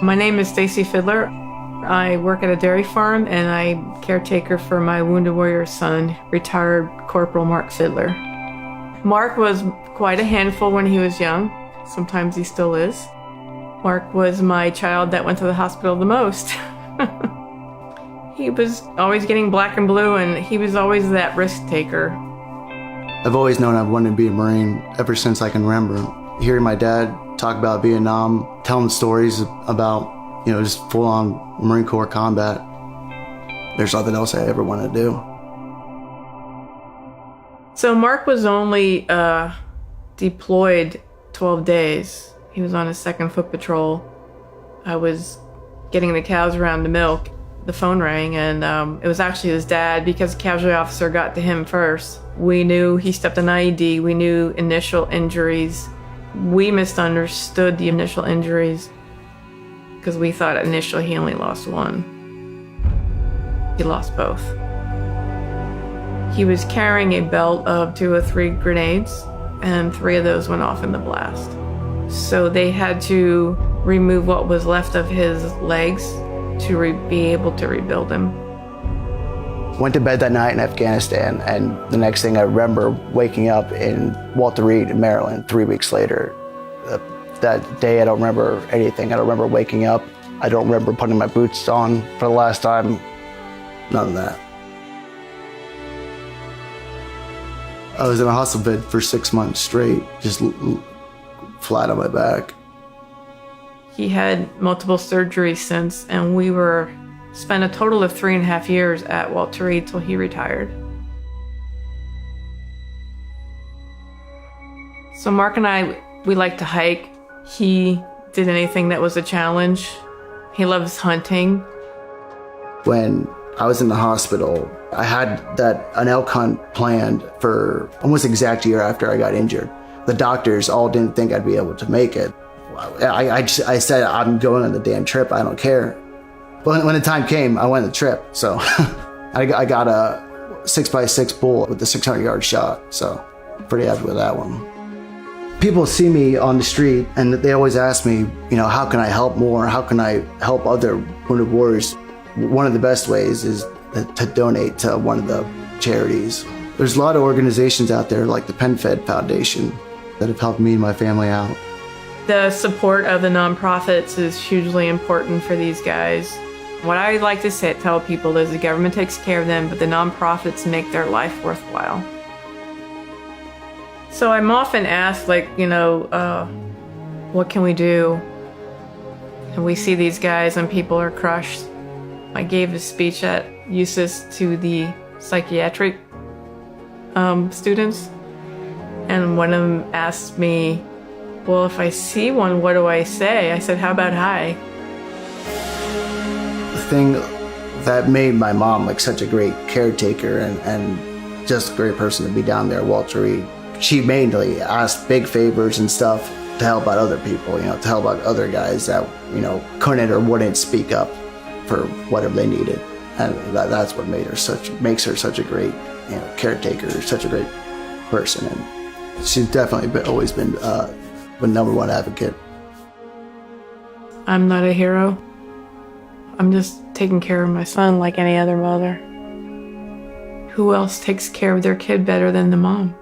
My name is Stacy Fidler. I work at a dairy farm and I'm caretaker for my wounded warrior son, retired Corporal Mark Fidler. Mark was quite a handful when he was young. Sometimes he still is. Mark was my child that went to the hospital the most. He was always getting black and blue, and he was always that risk taker. I've always known I wanted to be a Marine ever since I can remember. Hearing my dad talk about Vietnam, telling stories about, just full-on Marine Corps combat, there's nothing else I ever wanted to do. So Mark was only deployed 12 days. He was on his second foot patrol. I was getting the cows around to milk. The phone rang, and it was actually his dad, because the casualty officer got to him first. We knew he stepped an IED. We knew initial injuries. We misunderstood the initial injuries because we thought initially he only lost one. He lost both. He was carrying a belt of 2 or 3 grenades, and 3 of those went off in the blast. So they had to remove what was left of his legs to be able to rebuild him. Went to bed that night in Afghanistan, and the next thing I remember waking up in Walter Reed in Maryland 3 weeks later. That day I don't remember anything. I don't remember waking up. I don't remember putting my boots on for the last time. None of that. I was in a hospital bed for 6 months straight, just flat on my back. He had multiple surgeries since, and we spent a total of 3.5 years at Walter Reed till he retired. So Mark and I, we like to hike. He did anything that was a challenge. He loves hunting. When I was in the hospital, I had an elk hunt planned for almost the exact year after I got injured. The doctors all didn't think I'd be able to make it. I said, I'm going on the damn trip, I don't care. But when the time came, I went on the trip. So I got a 6x6 bull with a 600-yard shot. So pretty happy with that one. People see me on the street and they always ask me, how can I help more? How can I help other wounded warriors? One of the best ways is to donate to one of the charities. There's a lot of organizations out there like the PenFed Foundation that have helped me and my family out. The support of the nonprofits is hugely important for these guys. What I like to tell people is the government takes care of them, but the nonprofits make their life worthwhile. So I'm often asked, what can we do? And we see these guys and people are crushed. I gave a speech at USIS to the psychiatric students, and one of them asked me, well, if I see one, what do I say? I said, how about hi? The thing that made my mom such a great caretaker and just a great person to be down there at Walter Reed, she mainly asked big favors and stuff to help out other people, to help out other guys that, couldn't or wouldn't speak up for whatever they needed. And that's what makes her such a great, caretaker, such a great person. And she's definitely always been the #1 advocate. I'm not a hero. I'm just taking care of my son like any other mother. Who else takes care of their kid better than the mom?